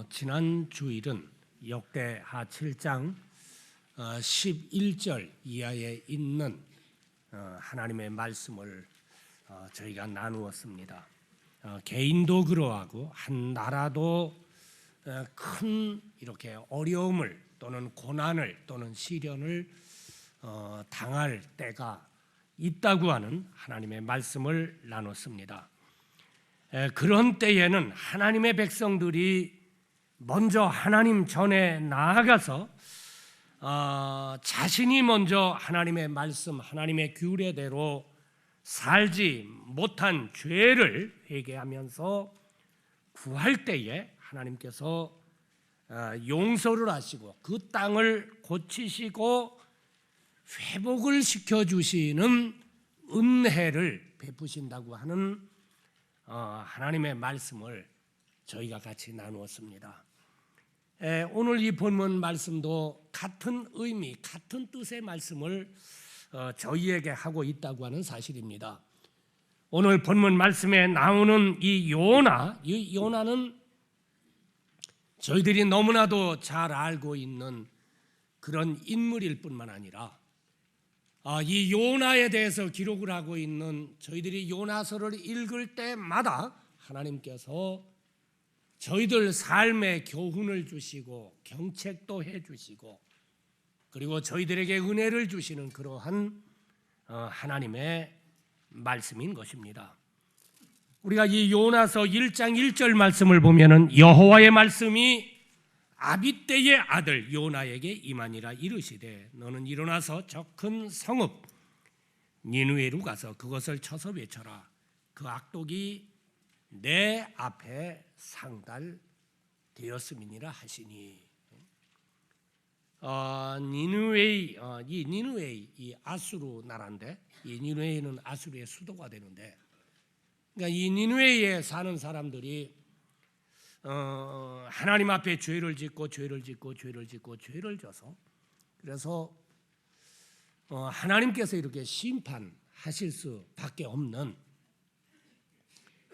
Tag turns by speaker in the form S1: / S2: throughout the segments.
S1: 지난 주일은 역대하 7장 11절 이하에 있는 하나님의 말씀을 저희가 나누었습니다. 개인도 그러하고 한 나라도 큰 이렇게 어려움을 또는 고난을 또는 시련을 당할 때가 있다고 하는 하나님의 말씀을 나눴습니다. 그런 때에는 하나님의 백성들이 먼저 하나님 전에 나아가서 자신이 먼저 하나님의 말씀, 하나님의 규례대로 살지 못한 죄를 회개하면서 구할 때에 하나님께서 용서를 하시고 그 땅을 고치시고 회복을 시켜주시는 은혜를 베푸신다고 하는 하나님의 말씀을 저희가 같이 나누었습니다. 오늘 이 본문 말씀도 같은 의미, 같은 뜻의 말씀을 저희에게 하고 있다고 하는 사실입니다. 오늘 본문 말씀에 나오는 이 요나는 저희들이 너무나도 잘 알고 있는 그런 인물일 뿐만 아니라 이 요나에 대해서 기록을 하고 있는 저희들이 요나서를 읽을 때마다 하나님께서 저희들 삶에 교훈을 주시고 경책도 해주시고 그리고 저희들에게 은혜를 주시는 그러한 하나님의 말씀인 것입니다. 우리가 이 요나서 1장 1절 말씀을 보면은 여호와의 말씀이 아비떼의 아들 요나에게 임하니라 이르시되 너는 일어나서 저 큰 성읍 니느웨로 가서 그것을 쳐서 외쳐라. 그 악독이 내 앞에 상달되었음이니라 하시니. 니느웨이 이 아수르 나라인데 이 니느웨이는 아수르의 수도가 되는데 그러니까 이 니느웨이에 사는 사람들이 하나님 앞에 죄를 짓고 죄를 져서 그래서 하나님께서 이렇게 심판하실 수밖에 없는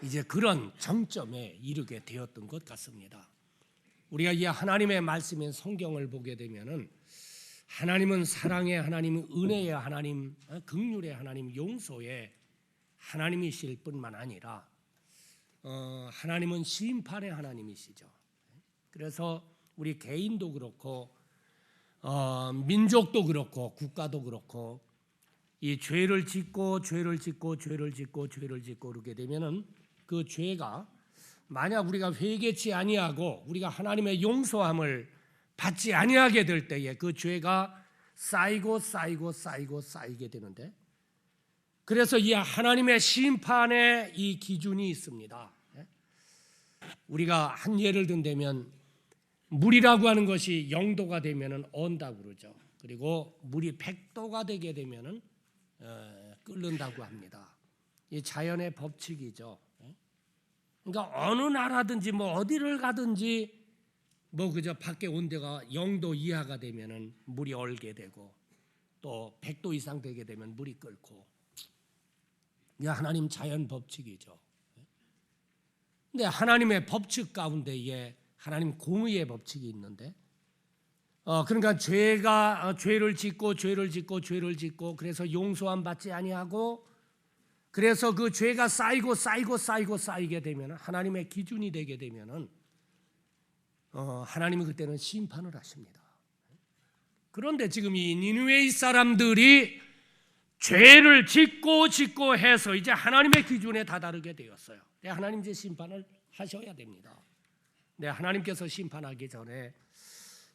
S1: 이제 그런 정점에 이르게 되었던 것 같습니다. 우리가 이 하나님의 말씀인 성경을 보게 되면은 하나님은 사랑의 하나님, 은혜의 하나님, 긍휼의 하나님, 용서의 하나님이실 뿐만 아니라 하나님은 심판의 하나님이시죠. 그래서 우리 개인도 그렇고 민족도 그렇고 국가도 그렇고 이 죄를 짓고 그렇게 되면은 그 죄가 만약 우리가 회개치 아니하고 우리가 하나님의 용서함을 받지 아니하게 될 때에 그 죄가 쌓이게 되는데 그래서 이 하나님의 심판의 이 기준이 있습니다. 우리가 한 예를 든다면 물이라고 하는 것이 0도가 되면은 언다고 그러죠. 그리고 물이 100도가 되게 되면은 끓는다고 합니다. 이 자연의 법칙이죠. 그러니까 어느 나라든지 뭐 어디를 가든지 뭐 그저 밖에 온도가 0도 이하가 되면은 물이 얼게 되고 또 100도 이상 되게 되면 물이 끓고 이게 하나님 자연 법칙이죠. 근데 하나님의 법칙 가운데에 하나님 공의의 법칙이 있는데 그러니까 죄를 짓고 그래서 용서함 받지 아니하고 그래서 그 죄가 쌓이게 되면 하나님의 기준이 되게 되면은 하나님이 그때는 심판을 하십니다. 그런데 지금 이 니느웨이 사람들이 죄를 짓고 해서 이제 하나님의 기준에 다다르게 되었어요. 하나님 이제 심판을 하셔야 됩니다. 하나님께서 심판하기 전에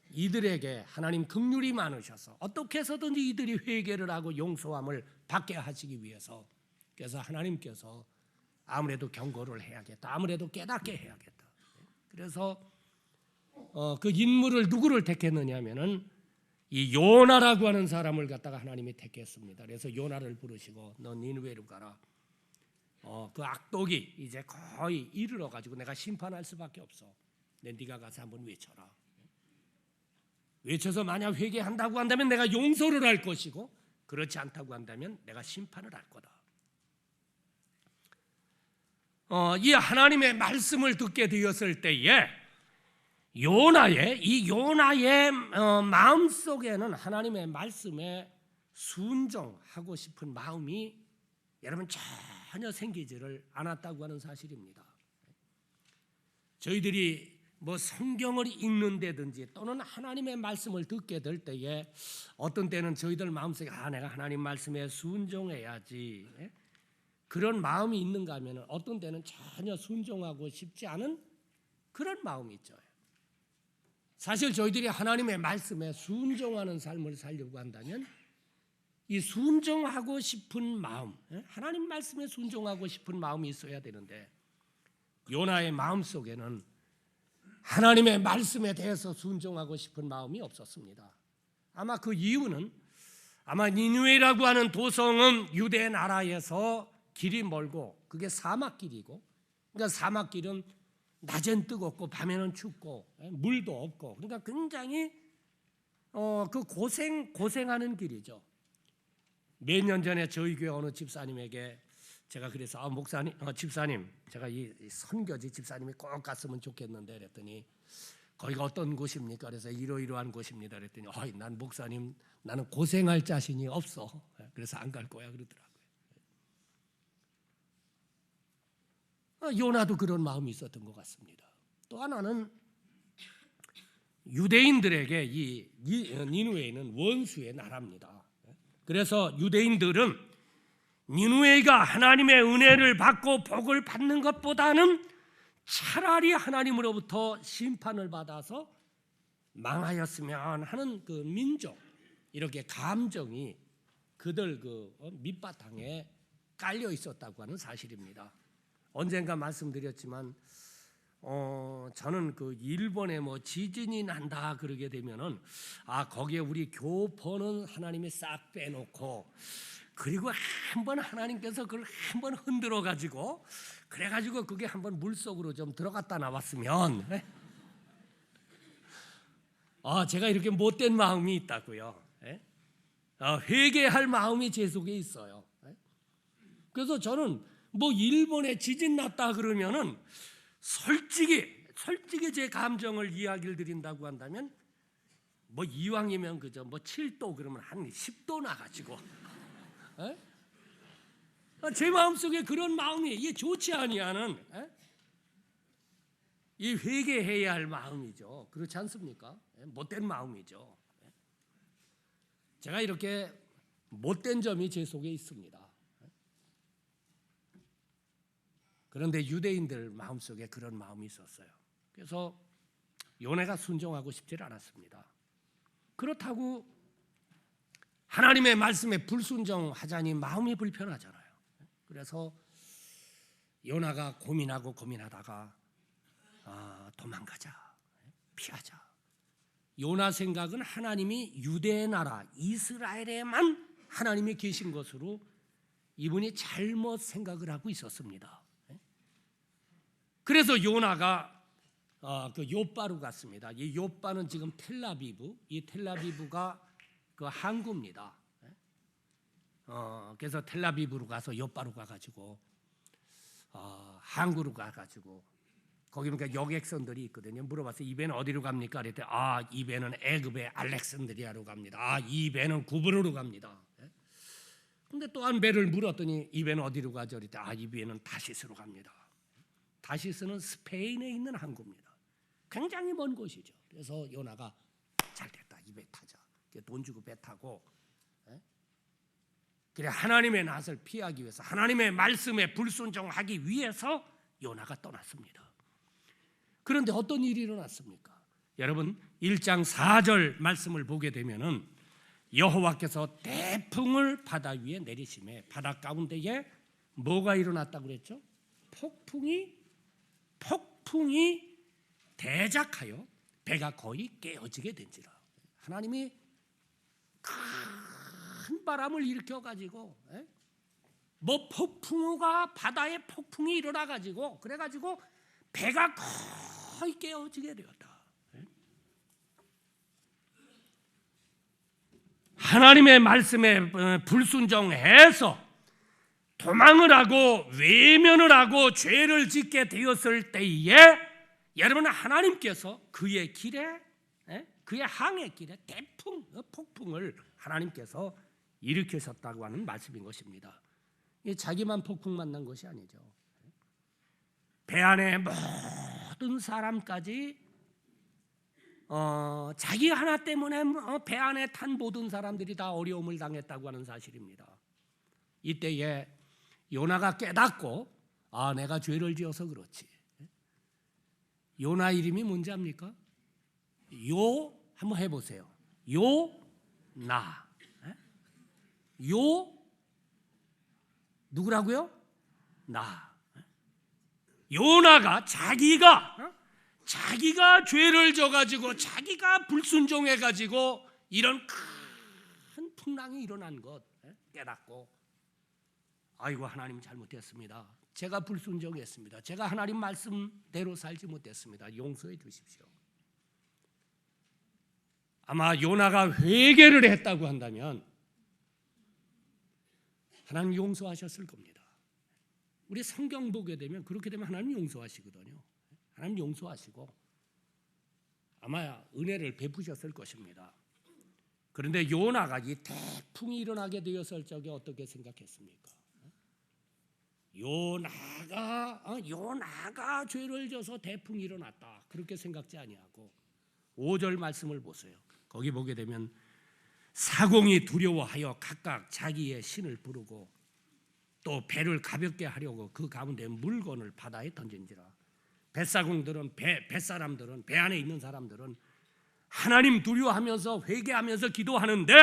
S1: 이들에게 하나님 긍휼이 많으셔서 어떻게 해서든지 이들이 회개를 하고 용서함을 받게 하시기 위해서 그래서 하나님께서 아무래도 경고를 해야겠다. 아무래도 깨닫게 해야겠다. 그래서 그 인물을 누구를 택했느냐 하면은 이 요나라고 하는 사람을 갖다가 하나님이 택했습니다. 그래서 요나를 부르시고 너 니느웨로 가라. 그 악독이 이제 거의 이르러 가지고 내가 심판할 수밖에 없어. 네가 가서 한번 외쳐라. 외쳐서 만약 회개한다고 한다면 내가 용서를 할 것이고 그렇지 않다고 한다면 내가 심판을 할 거다. 이 하나님의 말씀을 듣게 되었을 때에 요나의 마음 속에는 하나님의 말씀에 순종하고 싶은 마음이 여러분 전혀 생기지를 않았다고 하는 사실입니다. 저희들이 뭐 성경을 읽는다든지 또는 하나님의 말씀을 듣게 될 때에 어떤 때는 저희들 마음속에 내가 하나님 말씀에 순종해야지 그런 마음이 있는가 하면 어떤 때는 전혀 순종하고 싶지 않은 그런 마음이 있죠. 사실 저희들이 하나님의 말씀에 순종하는 삶을 살려고 한다면 이 순종하고 싶은 마음, 하나님 말씀에 순종하고 싶은 마음이 있어야 되는데 요나의 마음 속에는 하나님의 말씀에 대해서 순종하고 싶은 마음이 없었습니다. 아마 그 이유는 니느웨라고 하는 도성은 유대 나라에서 길이 멀고 그게 사막길이고, 그러니까 사막길은 낮엔 뜨겁고 밤에는 춥고 물도 없고, 그러니까 굉장히 그 고생하는 길이죠. 몇 년 전에 저희 교회 어느 집사님에게 제가 그래서 목사님, 집사님, 제가 이 선교지 집사님이 꼭 갔으면 좋겠는데 그랬더니 거기가 어떤 곳입니까? 그래서 이러이러한 곳입니다. 그랬더니 난 목사님, 나는 고생할 자신이 없어. 그래서 안 갈 거야 그러더라고요. 요나도 그런 마음이 있었던 것 같습니다. 또 하나는 유대인들에게 이 니느웨는 원수의 나라입니다. 그래서 유대인들은 니느웨가 하나님의 은혜를 받고 복을 받는 것보다는 차라리 하나님으로부터 심판을 받아서 망하였으면 하는 그 민족, 이렇게 감정이 그들 그 밑바탕에 깔려 있었다고 하는 사실입니다. 언젠가 말씀드렸지만 저는 그 일본에 뭐 지진이 난다 그러게 되면은 거기에 우리 교포는 하나님이 싹 빼놓고 그리고 한번 하나님께서 그걸 한번 흔들어 가지고 그래가지고 그게 한번 물속으로 좀 들어갔다 나왔으면 제가 이렇게 못된 마음이 있다고요. 회개할 마음이 제 속에 있어요. 그래서 저는 뭐 일본에 지진 났다 그러면은 솔직히 제 감정을 이야기를 드린다고 한다면 뭐 이왕이면 그저 뭐 7도 그러면 한 10도 나가지고 제 마음속에 그런 마음이 이게 좋지 아니하는 이 회개해야 할 마음이죠. 그렇지 않습니까? 못된 마음이죠. 제가 이렇게 못된 점이 제 속에 있습니다. 그런데 유대인들 마음속에 그런 마음이 있었어요. 그래서 요나가 순종하고 싶지 않았습니다. 그렇다고 하나님의 말씀에 불순종하자니 마음이 불편하잖아요. 그래서 요나가 고민하다가 도망가자, 피하자. 요나 생각은 하나님이 유대 나라 이스라엘에만 하나님이 계신 것으로 이분이 잘못 생각을 하고 있었습니다. 그래서 요나가 그 요바로 갔습니다. 이 요바는 지금 텔라비브, 이 텔라비브가 그 항구입니다. 그래서 텔라비브로 가서 요바로 가가지고 항구로 가가지고 거기 보니까 여객선들이 있거든요. 물어봤어요. 이 배는 어디로 갑니까? 그랬더니 이 배는 애굽의 알렉산드리아로 갑니다. 이 배는 구브로로 갑니다. 근데 또 한 배를 물었더니 이 배는 어디로 가죠? 그랬더니 이 배는 다시스로 갑니다. 다시스는 스페인에 있는 항구입니다. 굉장히 먼 곳이죠. 그래서 요나가 잘 됐다, 이 배 타자. 돈 주고 배 타고 그래 하나님의 낯을 피하기 위해서 하나님의 말씀에 불순종하기 위해서 요나가 떠났습니다. 그런데 어떤 일이 일어났습니까? 여러분 1장 4절 말씀을 보게 되면은 여호와께서 대풍을 바다 위에 내리심에 바다 가운데에 뭐가 일어났다고 그랬죠? 폭풍이 대작하여 배가 거의 깨어지게 된지라. 하나님이 큰 바람을 일으켜 가지고 뭐 폭풍우가 바다에 폭풍이 일어나 가지고 그래 가지고 배가 거의 깨어지게 되었다. 하나님의 말씀에 불순종해서 도망을 하고 외면을 하고 죄를 짓게 되었을 때에 여러분, 하나님께서 그의 길에, 그의 항해 길에 태풍, 폭풍을 하나님께서 일으키셨다고 하는 말씀인 것입니다. 자기만 폭풍 만난 것이 아니죠. 배 안에 모든 사람까지 자기 하나 때문에 배 안에 탄 모든 사람들이 다 어려움을 당했다고 하는 사실입니다. 이때에 요나가 깨닫고 내가 죄를 지어서 그렇지. 요나 이름이 뭔지 압니까? 한번 해보세요. 요나. 누구라고요? 나. 요나가 자기가 죄를 져가지고 자기가 불순종해가지고 이런 큰 풍랑이 일어난 것 깨닫고, 아이고 하나님 잘못했습니다. 제가 불순종했습니다. 제가 하나님 말씀대로 살지 못했습니다. 용서해 주십시오. 아마 요나가 회개를 했다고 한다면 하나님 용서하셨을 겁니다. 우리 성경 보게 되면 그렇게 되면 하나님 용서하시거든요. 하나님 용서하시고 아마 은혜를 베푸셨을 것입니다. 그런데 요나가 이 태풍이 일어나게 되었을 적에 어떻게 생각했습니까? 요나가 죄를 져서 태풍이 일어났다, 그렇게 생각지 아니하고 5절 말씀을 보세요. 거기 보게 되면 사공이 두려워하여 각각 자기의 신을 부르고 또 배를 가볍게 하려고 그 가운데 물건을 바다에 던진지라. 뱃사공들은 뱃사람들은 배 안에 있는 사람들은 하나님 두려워하면서 회개하면서 기도하는데,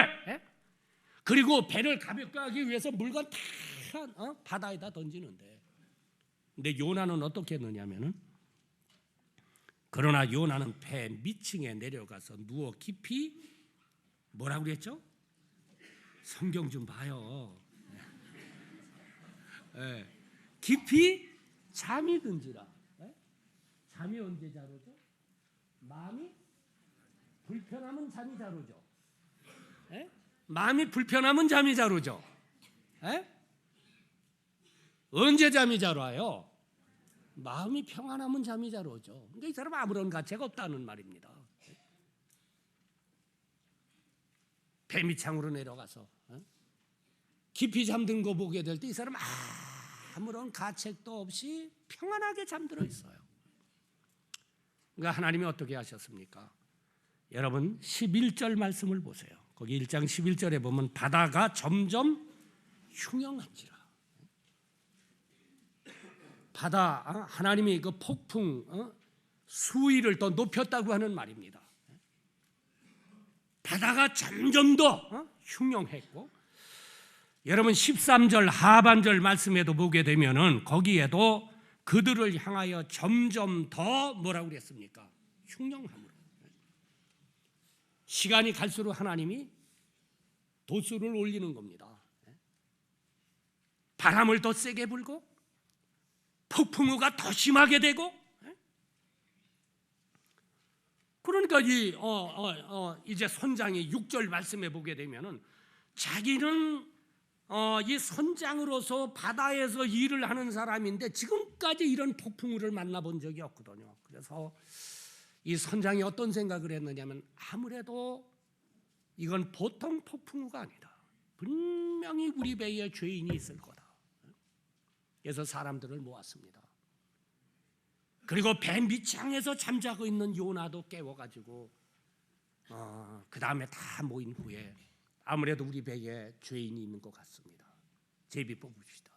S1: 그리고 배를 가볍게 하기 위해서 물건 다 바다에다 던지는데, 근데 요나는 어떻게 했느냐면은, 그러나 요나는 배 밑층에 내려가서 누워 깊이 뭐라고 그랬죠? 성경 좀 봐요. 깊이 잠이 든지라. 잠이 언제 자로죠? 마음이 불편하면 잠이 자로죠. 마음이 불편하면 잠이 자로죠. 언제 잠이 잘 와요? 마음이 평안하면 잠이 잘 오죠. 그러니까 이 사람 아무런 가치가 없다는 말입니다. 배 밑창으로 내려가서 깊이 잠든 거 보게 될 때 이 사람 아무런 가책도 없이 평안하게 잠들어 있어요. 그러니까 하나님이 어떻게 하셨습니까? 여러분 11절 말씀을 보세요. 거기 1장 11절에 보면 바다가 점점 흉영한지라. 바다, 하나님이 그 폭풍 수위를 더 높였다고 하는 말입니다. 바다가 점점 더 흉영했고, 여러분 13절 하반절 말씀에도 보게 되면은 거기에도 그들을 향하여 점점 더 뭐라고 그랬습니까? 흉영함으로. 시간이 갈수록 하나님이 도수를 올리는 겁니다. 바람을 더 세게 불고 폭풍우가 더 심하게 되고, 그러니까 이제 선장이 6절 말씀에 보게 되면은 자기는 이 선장으로서 바다에서 일을 하는 사람인데 지금까지 이런 폭풍우를 만나본 적이 없거든요. 그래서 이 선장이 어떤 생각을 했느냐면, 아무래도 이건 보통 폭풍우가 아니다. 분명히 우리 배에 죄인이 있을 거다. 그래서 사람들을 모았습니다. 그리고 배 밑창에서 잠자고 있는 요나도 깨워가지고 그 다음에 다 모인 후에 아무래도 우리 배에 죄인이 있는 것 같습니다. 제비 뽑읍시다.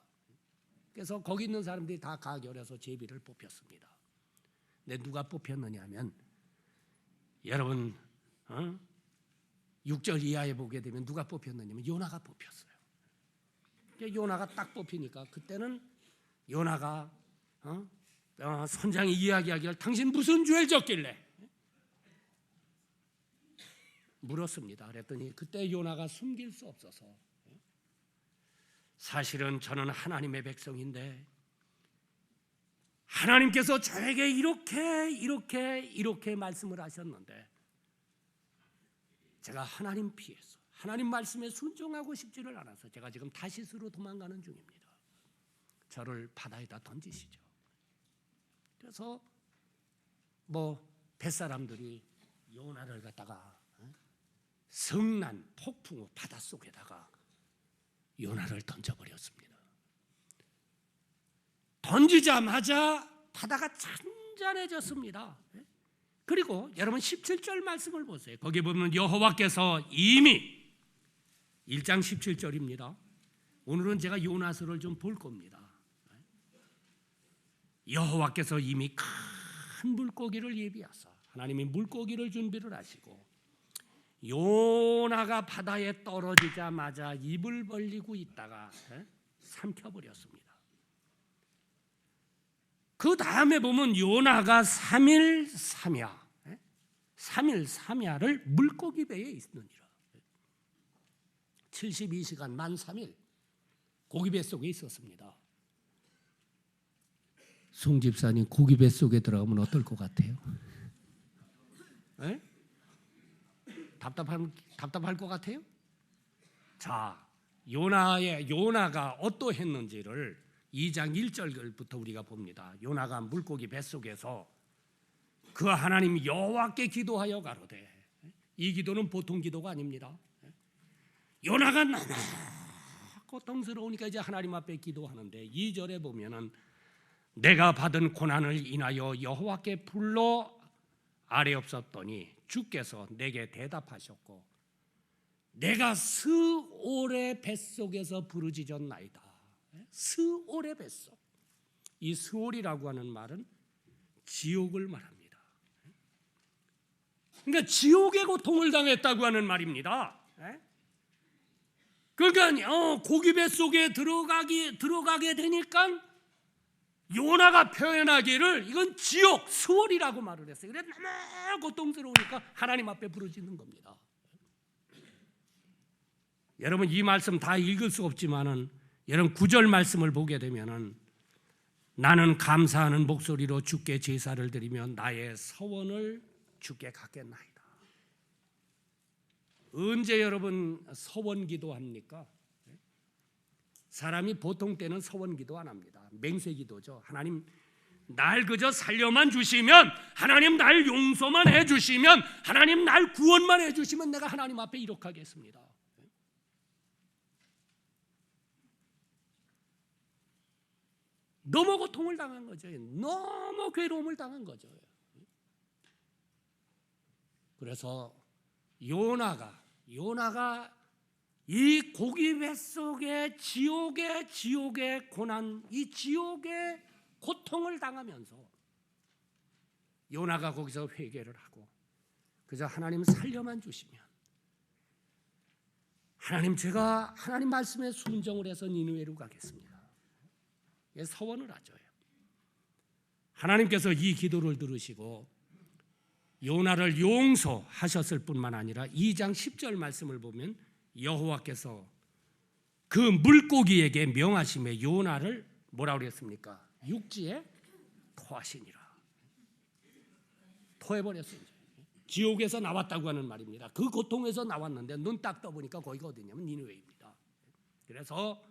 S1: 그래서 거기 있는 사람들이 다 가결해서 제비를 뽑혔습니다. 근데 누가 뽑혔느냐면, 여러분 6절 이하에 보게 되면 누가 뽑혔느냐면 요나가 뽑혔어요. 요나가 딱 뽑히니까 그때는 요나가 선장이 이야기하기를 당신 무슨 죄를 졌길래 물었습니다. 그랬더니 그때 요나가 숨길 수 없어서, 사실은 저는 하나님의 백성인데 하나님께서 저에게 이렇게 말씀을 하셨는데 제가 하나님 피해서 하나님 말씀에 순종하고 싶지를 않아서 제가 지금 다시스로 도망가는 중입니다. 저를 바다에다 던지시죠. 그래서 뱃사람들이 요나를 갖다가 성난 폭풍 바닷속에다가 요나를 던져버렸습니다. 던지자마자 바다가 잔잔해졌습니다. 그리고 여러분 17절 말씀을 보세요. 거기 보면 여호와께서 이미 1장 17절입니다. 오늘은 제가 요나서를 좀 볼 겁니다. 여호와께서 이미 큰 물고기를 예비하사 하나님이 물고기를 준비를 하시고 요나가 바다에 떨어지자마자 입을 벌리고 있다가 삼켜버렸습니다. 그 다음에 보면 요나가 3일 3야를 물고기 배에 있느니라. 72시간 만 3일 고기 배 속에 있었습니다. 송 집사님, 고기 배 속에 들어가면 어떨 것 같아요? 답답할 것 같아요? 자, 요나가 어떠했는지를 2장 1절부터 우리가 봅니다. 요나가 물고기 뱃속에서 그 하나님 여호와께 기도하여 가로되, 이 기도는 보통 기도가 아닙니다. 요나가 너무 고통스러우니까 이제 하나님 앞에 기도하는데 2절에 보면은 내가 받은 고난을 인하여 여호와께 불러 아뢰옵소서더니 주께서 내게 대답하셨고 내가 스올의 뱃속에서 부르짖었나이다. 스올의 뱃속. 이 스올이라고 하는 말은 지옥을 말합니다. 그러니까 지옥의 고통을 당했다고 하는 말입니다. 그러니까 고기 뱃속에 들어가게 되니까 요나가 표현하기를 이건 지옥, 스올이라고 말을 했어요. 그래서 너무 고통스러우니까 하나님 앞에 부르짖는 겁니다. 여러분 이 말씀 다 읽을 수 없지만은 여러분 9절 말씀을 보게 되면은 나는 감사하는 목소리로 주께 제사를 드리며 나의 서원을 주께 갖겠나이다. 언제 여러분 서원 기도합니까? 사람이 보통 때는 서원 기도 안 합니다. 맹세 기도죠. 하나님 날 그저 살려만 주시면, 하나님 날 용서만 해주시면, 하나님 날 구원만 해주시면 내가 하나님 앞에 이룩하겠습니다. 너무 고통을 당한 거죠. 너무 괴로움을 당한 거죠. 그래서 요나가 이 고기 뱃속에 지옥의 고난, 이 지옥의 고통을 당하면서 요나가 거기서 회개를 하고 그저 하나님 살려만 주시면, 하나님 제가 하나님 말씀에 순종을 해서 니느웨로 가겠습니다. 서원을 하죠. 하나님께서 이 기도를 들으시고 요나를 용서하셨을 뿐만 아니라 2장 10절 말씀을 보면 여호와께서 그 물고기에게 명하심에 요나를 뭐라고 그랬습니까? 육지에 토하시니라. 토해버렸습니다. 지옥에서 나왔다고 하는 말입니다. 그 고통에서 나왔는데 눈 딱 떠보니까 거기가 어디냐면 니느웨입니다. 그래서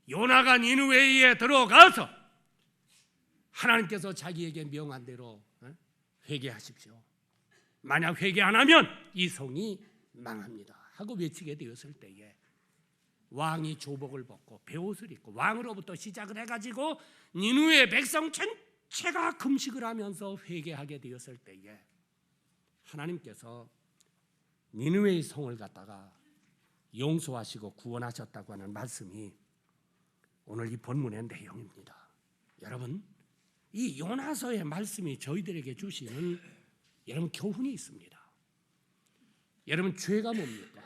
S1: 요나가 니느웨에 들어가서 하나님께서 자기에게 명한 대로 회개하십시오. 만약 회개 안 하면 이 성이 망합니다 하고 외치게 되었을 때에 왕이 조복을 벗고 베옷을 입고 왕으로부터 시작을 해가지고 니느웨 백성 전체가 금식을 하면서 회개하게 되었을 때에 하나님께서 니느웨의 성을 갖다가 용서하시고 구원하셨다고 하는 말씀이 오늘 이 본문의 내용입니다. 여러분, 이 요나서의 말씀이 저희들에게 주시는 여러분 교훈이 있습니다. 여러분 죄가 뭡니까?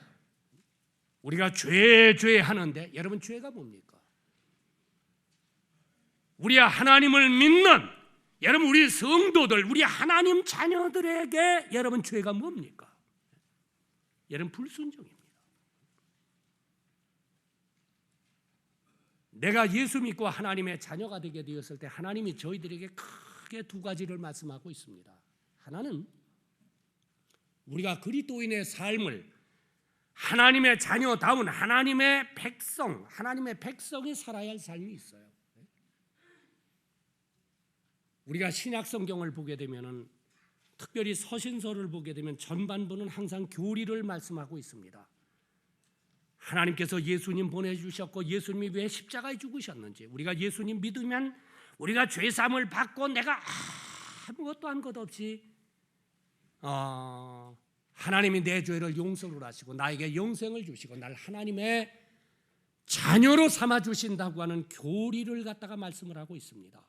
S1: 우리가 죄 하는데 여러분 죄가 뭡니까? 우리 하나님을 믿는 여러분 우리 성도들, 우리 하나님 자녀들에게 여러분 죄가 뭡니까? 여러분 불순종입니다. 내가 예수 믿고 하나님의 자녀가 되게 되었을 때 하나님이 저희들에게 크게 두 가지를 말씀하고 있습니다. 하나는 우리가 그리스도인의 삶을 하나님의 자녀다운 하나님의 백성이 살아야 할 삶이 있어요. 우리가 신약 성경을 보게 되면은 특별히 서신서를 보게 되면 전반부는 항상 교리를 말씀하고 있습니다. 하나님께서 예수님 보내주셨고 예수님이 왜 십자가에 죽으셨는지, 우리가 예수님 믿으면 우리가 죄사함을 받고 내가 아무것도 한 것 없이 하나님이 내 죄를 용서를 하시고 나에게 영생을 주시고 날 하나님의 자녀로 삼아 주신다고 하는 교리를 갖다가 말씀을 하고 있습니다.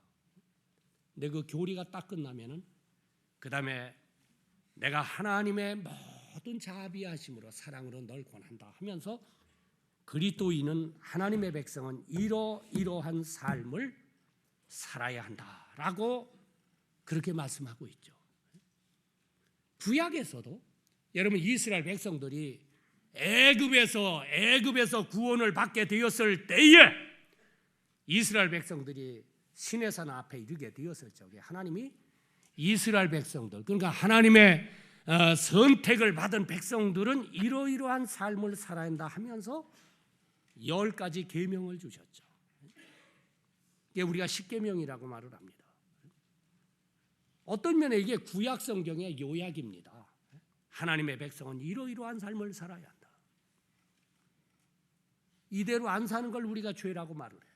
S1: 근데 그 교리가 딱 끝나면은 그 다음에 내가 하나님의 모든 자비하심으로 사랑으로 널 권한다 하면서 그리스도인은 하나님의 백성은 이러이러한 삶을 살아야 한다라고 그렇게 말씀하고 있죠. 구약에서도 여러분 이스라엘 백성들이 애굽에서 구원을 받게 되었을 때에 이스라엘 백성들이 시내산 앞에 이르게 되었을 적에 하나님이 이스라엘 백성들, 그러니까 하나님의 선택을 받은 백성들은 이러이러한 삶을 살아야 한다 하면서 10가지 계명을 주셨죠. 이게 우리가 십계명이라고 말을 합니다. 어떤 면에 이게 구약 성경의 요약입니다. 하나님의 백성은 이러이러한 삶을 살아야 한다. 이대로 안 사는 걸 우리가 죄라고 말을 해요.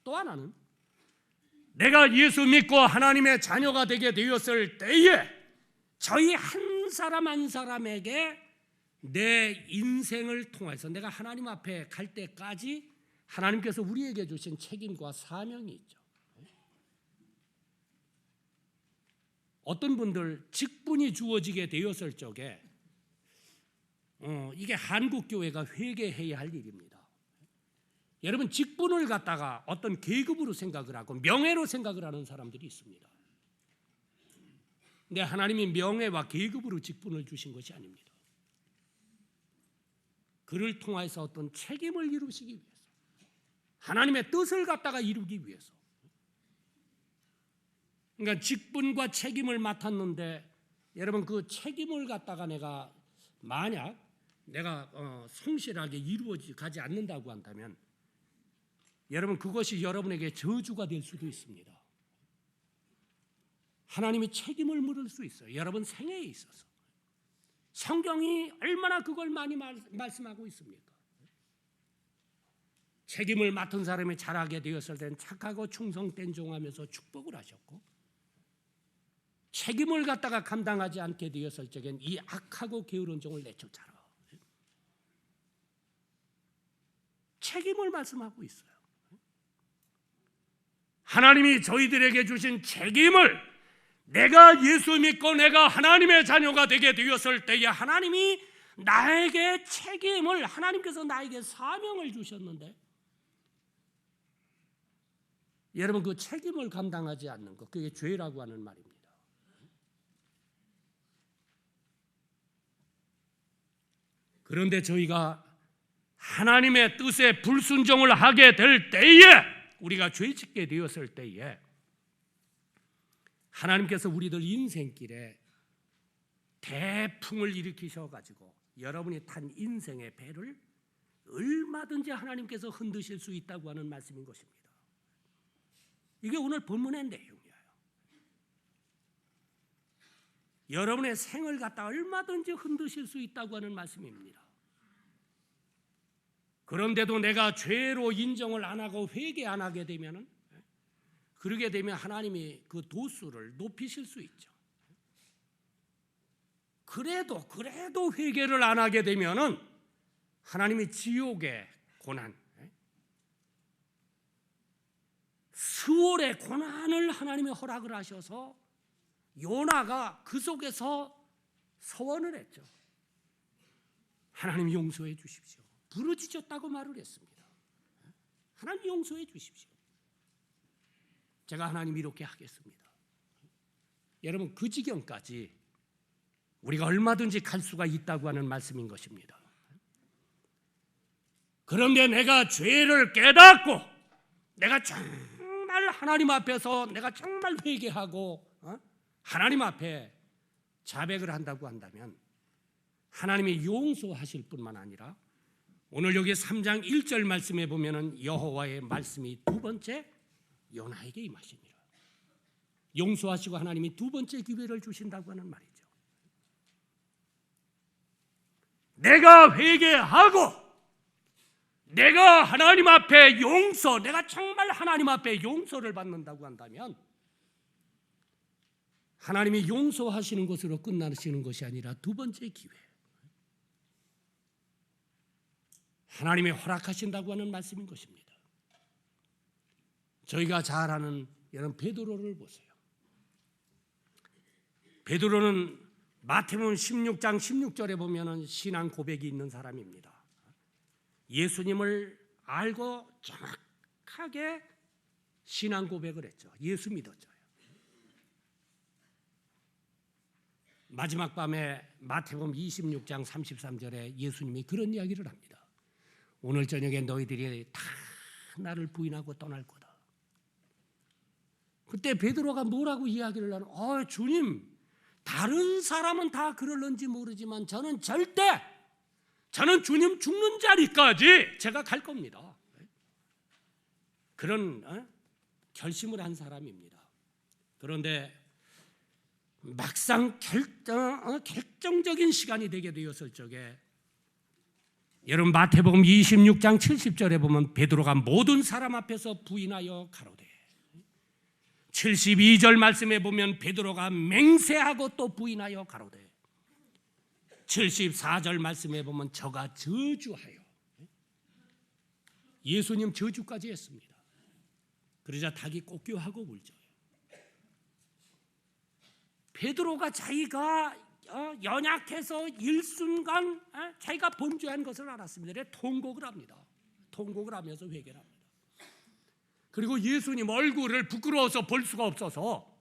S1: 또 하나는 내가 예수 믿고 하나님의 자녀가 되게 되었을 때에 저희 한 사람 한 사람에게 내 인생을 통해서 내가 하나님 앞에 갈 때까지 하나님께서 우리에게 주신 책임과 사명이 있죠. 어떤 분들 직분이 주어지게 되었을 적에 이게 한국교회가 회개해야 할 일입니다. 여러분 직분을 갖다가 어떤 계급으로 생각을 하고 명예로 생각을 하는 사람들이 있습니다. 근데 하나님이 명예와 계급으로 직분을 주신 것이 아닙니다. 그를 통해서 어떤 책임을 이루시기 위해서 하나님의 뜻을 갖다가 이루기 위해서 그러니까 직분과 책임을 맡았는데 여러분 그 책임을 갖다가 만약 내가 성실하게 이루어지 가지 않는다고 한다면 여러분 그것이 여러분에게 저주가 될 수도 있습니다. 하나님이 책임을 물을 수 있어요. 여러분 생애에 있어서. 성경이 얼마나 그걸 많이 말씀하고 있습니까? 책임을 맡은 사람이 자라게 되었을 때는 착하고 충성된 종하면서 축복을 하셨고 책임을 갖다가 감당하지 않게 되었을 적엔 이 악하고 게으른 종을 내쫓아라. 책임을 말씀하고 있어요. 하나님이 저희들에게 주신 책임을 내가 예수 믿고 내가 하나님의 자녀가 되게 되었을 때에 하나님이 나에게 책임을 하나님께서 나에게 사명을 주셨는데 여러분 그 책임을 감당하지 않는 것 그게 죄라고 하는 말입니다. 그런데 저희가 하나님의 뜻에 불순종을 하게 될 때에 우리가 죄짓게 되었을 때에 하나님께서 우리들 인생길에 대풍을 일으키셔가지고 여러분이 탄 인생의 배를 얼마든지 하나님께서 흔드실 수 있다고 하는 말씀인 것입니다. 이게 오늘 본문의 내용이에요. 여러분의 생을 갖다 얼마든지 흔드실 수 있다고 하는 말씀입니다. 그런데도 내가 죄로 인정을 안 하고 회개 안 하게 되면은 그러게 되면 하나님이 그 도수를 높이실 수 있죠. 그래도 회개를 안 하게 되면은 하나님이 지옥의 고난, 수월의 고난을 하나님이 허락을 하셔서 요나가 그 속에서 서원을 했죠. 하나님 용서해 주십시오. 부르짖었다고 말을 했습니다. 하나님 용서해 주십시오. 제가 하나님 이렇게 하겠습니다. 여러분 그 지경까지 우리가 얼마든지 갈 수가 있다고 하는 말씀인 것입니다. 그런데 내가 죄를 깨닫고 내가 정말 하나님 앞에서 내가 정말 회개하고 하나님 앞에 자백을 한다고 한다면 하나님이 용서하실 뿐만 아니라 오늘 여기 3장 1절 말씀에 보면은 여호와의 말씀이 두 번째 요나에게 임하시니라. 용서하시고 하나님이 두 번째 기회를 주신다고 하는 말이죠. 내가 회개하고 내가 하나님 앞에 내가 정말 하나님 앞에 용서를 받는다고 한다면 하나님이 용서하시는 것으로 끝나시는 것이 아니라 두 번째 기회, 하나님이 허락하신다고 하는 말씀인 것입니다. 저희가 잘 아는 여러분 베드로를 보세요. 베드로는 마태복음 16장 16절에 보면은 신앙 고백이 있는 사람입니다. 예수님을 알고 정확하게 신앙 고백을 했죠. 예수 믿었죠. 마지막 밤에 마태복음 26장 33절에 예수님이 그런 이야기를 합니다. 오늘 저녁에 너희들이 다 나를 부인하고 떠날 거다. 그때 베드로가 뭐라고 이야기를 하는? 주님, 다른 사람은 다 그럴런지 모르지만 저는 주님 죽는 자리까지 제가 갈 겁니다. 그런 결심을 한 사람입니다. 그런데 막상 결정적인 시간이 되게 되었을 적에 여러분 마태복음 26장 70절에 보면 베드로가 모든 사람 앞에서 부인하여 가로되, 72절 말씀에 보면 베드로가 맹세하고 또 부인하여 가로되, 74절 말씀에 보면 저가 저주하여, 예수님 저주까지 했습니다. 그러자 닭이 꽂교하고 울죠. 베드로가 자기가 연약해서 일순간 자기가 범죄한 것을 알았습니다. 통곡을 합니다. 통곡을 하면서 회개를 합니다. 그리고 예수님 얼굴을 부끄러워서 볼 수가 없어서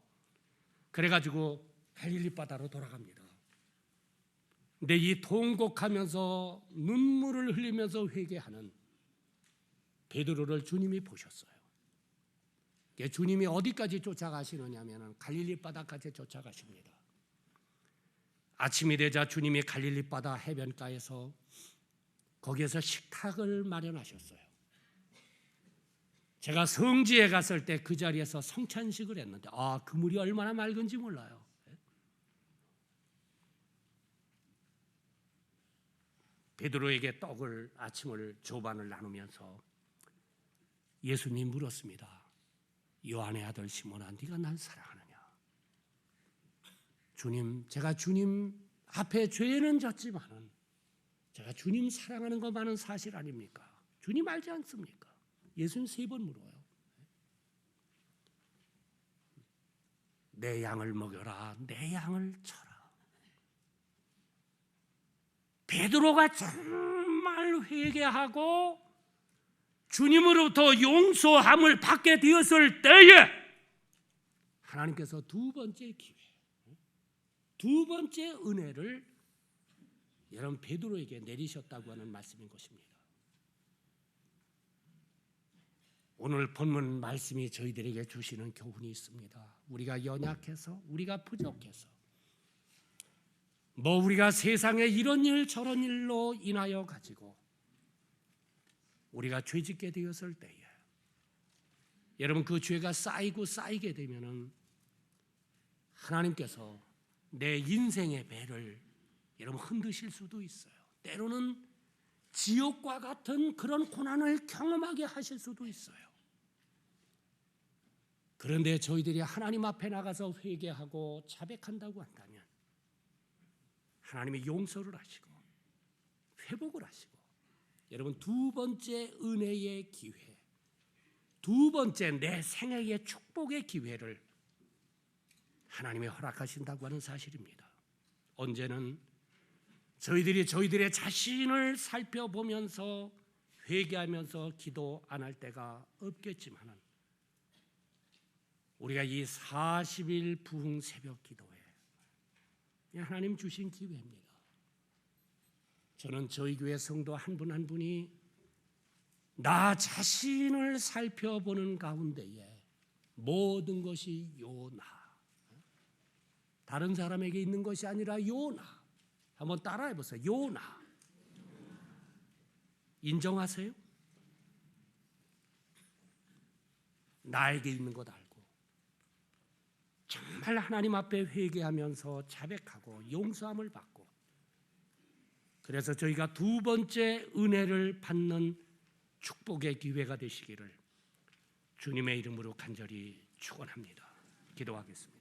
S1: 그래가지고 갈릴리 바다로 돌아갑니다. 근데 이 통곡하면서 눈물을 흘리면서 회개하는 베드로를 주님이 보셨어요. 주님이 어디까지 쫓아가시느냐면 갈릴리 바다까지 쫓아가십니다. 아침이 되자 주님이 갈릴리 바다 해변가에서 거기에서 식탁을 마련하셨어요. 제가 성지에 갔을 때 그 자리에서 성찬식을 했는데 그 물이 얼마나 맑은지 몰라요. 베드로에게 아침을 조반을 나누면서 예수님이 물었습니다. 요한의 아들 시몬아, 네가 날 사랑하느냐? 주님, 제가 주님 앞에 죄는 졌지만은 제가 주님 사랑하는 것만은 사실 아닙니까? 주님 알지 않습니까? 예수님 3번 물어요. 내 양을 먹여라, 내 양을 쳐라. 베드로가 정말 회개하고 주님으로부터 용서함을 받게 되었을 때에 하나님께서 두 번째 기회, 두 번째 은혜를 여러분 베드로에게 내리셨다고 하는 말씀인 것입니다. 오늘 본문 말씀이 저희들에게 주시는 교훈이 있습니다. 우리가 연약해서, 우리가 부족해서, 우리가 세상에 이런 일 저런 일로 인하여 가지고 우리가 죄짓게 되었을 때에 여러분 그 죄가 쌓이게 되면은 하나님께서 내 인생의 배를 여러분 흔드실 수도 있어요. 때로는 지옥과 같은 그런 고난을 경험하게 하실 수도 있어요. 그런데 저희들이 하나님 앞에 나가서 회개하고 자백한다고 한다면 하나님이 용서를 하시고 회복을 하시고 여러분 두 번째 은혜의 기회, 두 번째 내 생애의 축복의 기회를 하나님이 허락하신다고 하는 사실입니다. 언제는 저희들의 자신을 살펴보면서 회개하면서 기도 안 할 때가 없겠지만 우리가 이 40일 부흥 새벽 기도에 하나님 주신 기회입니다. 저는 저희 교회 성도 한 분 한 분이 나 자신을 살펴보는 가운데에 모든 것이 요나, 다른 사람에게 있는 것이 아니라 요나. 한번 따라해 보세요. 요나. 인정하세요? 나에게 있는 것 알고 자백할 하나님 앞에 회개하면서 자백하고 용서함을 받고, 그래서 저희가 두 번째 은혜를 받는 축복의 기회가 되시기를 주님의 이름으로 간절히 축원합니다. 기도하겠습니다.